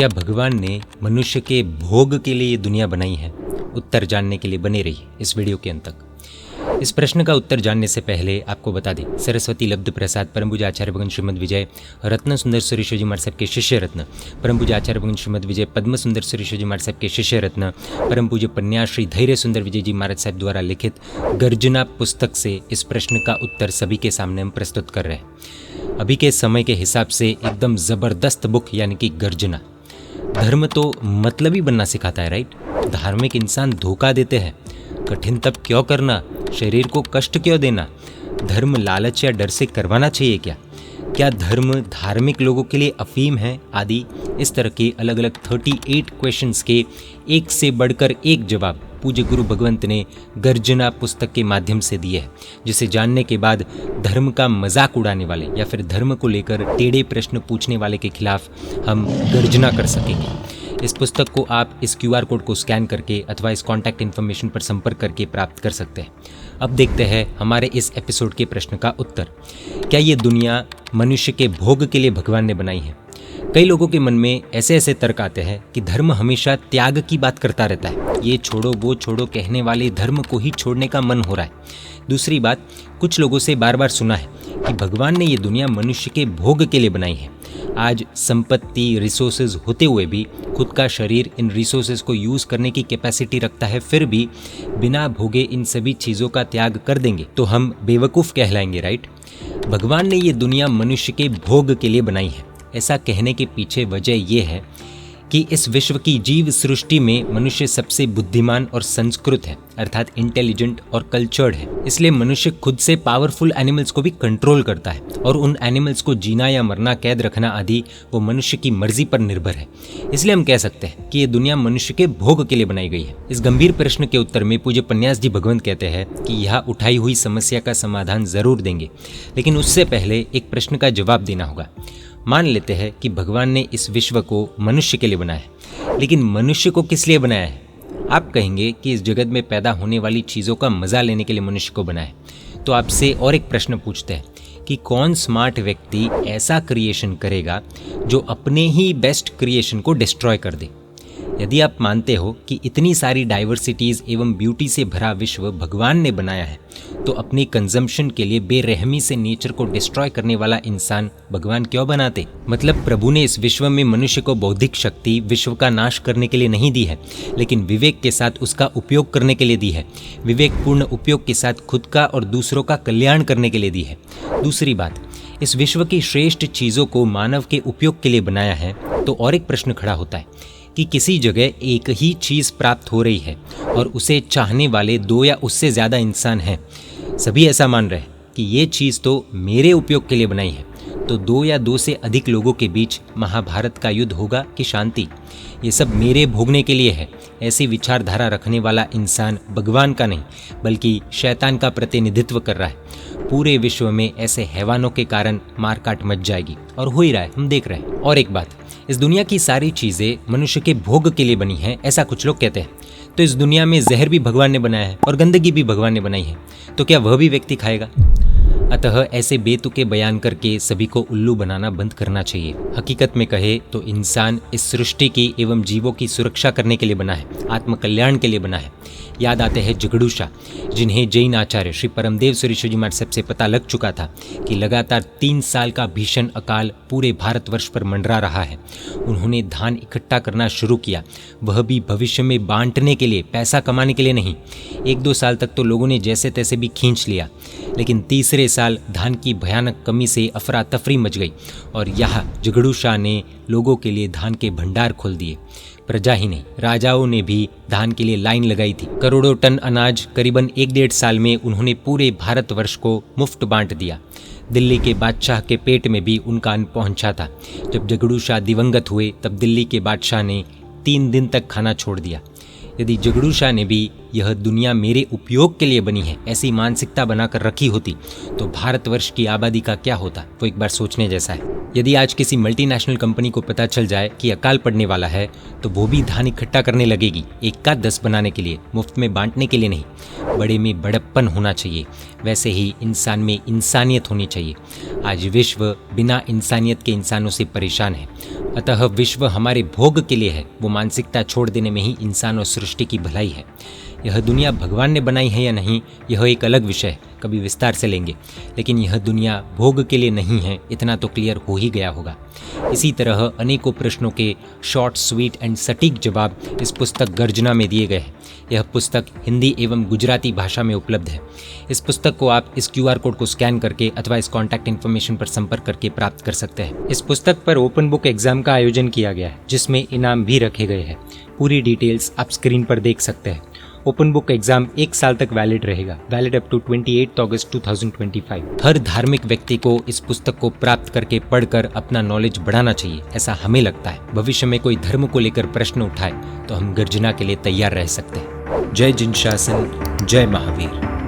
क्या भगवान ने मनुष्य के भोग के लिए ये दुनिया बनाई है? उत्तर जानने के लिए बने रहिए इस वीडियो के अंत तक। इस प्रश्न का उत्तर जानने से पहले आपको बता दें, सरस्वती लब्ध प्रसाद परम पूज्य आचार्य भगवान श्रीमद विजय रत्न सुंदर सुरेश्वर जी महाराज साहब के शिष्य रत्न, परम पूज्य आचार्य भगवान श्रीमद विजय पद्म सुंदर सुरेश्वर जी महाराज साहब के शिष्य रत्न, परम पूज्य पन्याश्री धैर्य सुंदर विजय जी महाराज साहब द्वारा लिखित गर्जना पुस्तक से इस प्रश्न का उत्तर सभी के सामने हम प्रस्तुत कर रहे हैं। अभी के समय के हिसाब से एकदम ज़बरदस्त बुक यानी कि गर्जना। धर्म तो मतलबी बनना सिखाता है, राइट? धार्मिक इंसान धोखा देते हैं। कठिन तप क्यों करना, शरीर को कष्ट क्यों देना? धर्म लालच या डर से करवाना चाहिए क्या? क्या धर्म धार्मिक लोगों के लिए अफीम है? आदि इस तरह के अलग अलग 38 क्वेश्चंस के एक से बढ़कर एक जवाब पूज्य गुरु भगवंत ने गर्जना पुस्तक के माध्यम से दिए है, जिसे जानने के बाद धर्म का मजाक उड़ाने वाले या फिर धर्म को लेकर टेढ़े प्रश्न पूछने वाले के खिलाफ हम गर्जना कर सकेंगे। इस पुस्तक को आप इस QR कोड को स्कैन करके अथवा इस कॉन्टैक्ट इन्फॉर्मेशन पर संपर्क करके प्राप्त कर सकते हैं। अब देखते हैं हमारे इस एपिसोड के प्रश्न का उत्तर। क्या ये दुनिया मनुष्य के भोग के लिए भगवान ने बनाई है? कई लोगों के मन में ऐसे ऐसे तर्क आते हैं कि धर्म हमेशा त्याग की बात करता रहता है। ये छोड़ो वो छोड़ो कहने वाले धर्म को ही छोड़ने का मन हो रहा है। दूसरी बात, कुछ लोगों से बार बार सुना है कि भगवान ने ये दुनिया मनुष्य के भोग के लिए बनाई है। आज संपत्ति, रिसोर्सेज होते हुए भी खुद का शरीर इन रिसोर्सेज को यूज़ करने की कैपेसिटी रखता है, फिर भी बिना भोगे इन सभी चीज़ों का त्याग कर देंगे तो हम बेवकूफ़ कहलाएंगे, राइट? भगवान ने ये दुनिया मनुष्य के भोग के लिए बनाई है। ऐसा कहने के पीछे वजह यह है कि इस विश्व की जीव सृष्टि में मनुष्य सबसे बुद्धिमान और संस्कृत है, अर्थात इंटेलिजेंट और कल्चर्ड है। इसलिए मनुष्य खुद से पावरफुल एनिमल्स को भी कंट्रोल करता है और उन एनिमल्स को जीना या मरना, कैद रखना आदि वो मनुष्य की मर्जी पर निर्भर है। इसलिए हम कह सकते हैं कि ये दुनिया मनुष्य के भोग के लिए बनाई गई है। इस गंभीर प्रश्न के उत्तर में पूज्य पन्यास जी भगवंत कहते हैं कि यह उठाई हुई समस्या का समाधान जरूर देंगे, लेकिन उससे पहले एक प्रश्न का जवाब देना होगा। मान लेते हैं कि भगवान ने इस विश्व को मनुष्य के लिए बनाया है, लेकिन मनुष्य को किस लिए बनाया है? आप कहेंगे कि इस जगत में पैदा होने वाली चीज़ों का मज़ा लेने के लिए मनुष्य को बनाया है। तो आपसे और एक प्रश्न पूछते हैं कि कौन स्मार्ट व्यक्ति ऐसा क्रिएशन करेगा जो अपने ही बेस्ट क्रिएशन को डिस्ट्रॉय कर दे? यदि आप मानते हो कि इतनी सारी डाइवर्सिटीज़ एवं ब्यूटी से भरा विश्व भगवान ने बनाया है, तो अपनी कंजम्पशन के लिए बेरहमी से नेचर को डिस्ट्रॉय करने वाला इंसान भगवान क्यों बनाते? मतलब प्रभु ने इस विश्व में मनुष्य को बौद्धिक शक्ति विश्व का नाश करने के लिए नहीं दी है, लेकिन विवेक के साथ उसका उपयोग करने के लिए दी है। विवेकपूर्ण उपयोग के साथ खुद का और दूसरों का कल्याण करने के लिए दी है। दूसरी बात, इस विश्व की श्रेष्ठ चीज़ों को मानव के उपयोग के लिए बनाया है, तो और एक प्रश्न खड़ा होता है कि किसी जगह एक ही चीज़ प्राप्त हो रही है और उसे चाहने वाले 2 या उससे ज़्यादा इंसान हैं। सभी ऐसा मान रहे हैं कि ये चीज़ तो मेरे उपयोग के लिए बनाई है, तो 2 या 2 से अधिक लोगों के बीच महाभारत का युद्ध होगा कि शांति? ये सब मेरे भोगने के लिए है। ऐसी विचारधारा रखने वाला इंसान भगवान का नहीं बल्कि शैतान का प्रतिनिधित्व कर रहा है। पूरे विश्व में ऐसे हैवानों के कारण मारकाट मच जाएगी और हो ही रहा है, हम देख रहे हैं। और एक बात, इस दुनिया की सारी चीज़ें मनुष्य के भोग के लिए बनी हैं, ऐसा कुछ लोग कहते हैं। तो इस दुनिया में जहर भी भगवान ने बनाया है और गंदगी भी भगवान ने बनाई है, तो क्या वह भी व्यक्ति खाएगा? अतः ऐसे बेतुके बयान करके सभी को उल्लू बनाना बंद करना चाहिए। हकीकत में कहे तो इंसान इस सृष्टि की एवं जीवों की सुरक्षा करने के लिए बना है, आत्मकल्याण के लिए बना है। याद आते हैं जगड़ूशा, जिन्हें जैन आचार्य श्री परमदेव सुरेश्वर जी महाराज साहब से पता लग चुका था कि लगातार 3 साल का भीषण अकाल पूरे भारतवर्ष पर मंडरा रहा है। उन्होंने धान इकट्ठा करना शुरू किया, वह भी भविष्य में बांटने के लिए, पैसा कमाने के लिए नहीं। 1-2 साल तक तो लोगों ने जैसे तैसे भी खींच लिया, लेकिन तीसरे साल धान की भयानक कमी से अफरा तफरी मच गई और यह जगड़ूशा ने लोगों के लिए धान के भंडार खोल दिए। प्रजा ही नहीं, राजाओं ने भी धान के लिए लाइन लगाई थी। करोड़ों टन अनाज करीबन 1-1.5 साल में उन्होंने पूरे भारतवर्ष को मुफ्त बांट दिया। दिल्ली के बादशाह के पेट में भी उनका अन्न पहुंचा था। जब जगड़ूशा दिवंगत हुए तब दिल्ली के बादशाह ने 3 दिन तक खाना छोड़ दिया। यदि जगड़ू शाह ने भी यह दुनिया मेरे उपयोग के लिए बनी है ऐसी मानसिकता बनाकर रखी होती तो भारतवर्ष की आबादी का क्या होता, वो एक बार सोचने जैसा है। यदि आज किसी मल्टीनेशनल कंपनी को पता चल जाए कि अकाल पड़ने वाला है तो वो भी धान इकट्ठा करने लगेगी, 1 का 10 बनाने के लिए, मुफ्त में बांटने के लिए नहीं। बड़े में बड़प्पन होना चाहिए, वैसे ही इंसान में इंसानियत होनी चाहिए। आज विश्व बिना इंसानियत के इंसानों से परेशान है, अतः विश्व हमारे भोग के लिए है। वो मानसिकता छोड़ देने में ही इंसान और सृष्टि की भलाई है। यह दुनिया भगवान ने बनाई है या नहीं, यह एक अलग विषय है, कभी विस्तार से लेंगे। लेकिन यह दुनिया भोग के लिए नहीं है, इतना तो क्लियर हो ही गया होगा। इसी तरह अनेकों प्रश्नों के शॉर्ट, स्वीट एंड सटीक जवाब इस पुस्तक गर्जना में दिए गए हैं। यह पुस्तक हिंदी एवं गुजराती भाषा में उपलब्ध है। इस पुस्तक को आप इस QR कोड को स्कैन करके अथवा इस कॉन्टैक्ट इन्फॉर्मेशन पर संपर्क करके प्राप्त कर सकते हैं। इस पुस्तक पर ओपन बुक एग्जाम का आयोजन किया गया है, जिसमें इनाम भी रखे गए हैं। पूरी डिटेल्स आप स्क्रीन पर देख सकते हैं। ओपन बुक एग्जाम 1 साल तक वैलिड रहेगा, वैलिड अप टू 28 अगस्त 2025। हर धार्मिक व्यक्ति को इस पुस्तक को प्राप्त करके पढ़कर अपना नॉलेज बढ़ाना चाहिए, ऐसा हमें लगता है। भविष्य में कोई धर्म को लेकर प्रश्न उठाए तो हम गर्जना के लिए तैयार रह सकते हैं। जय जिन शासन, जय महावीर।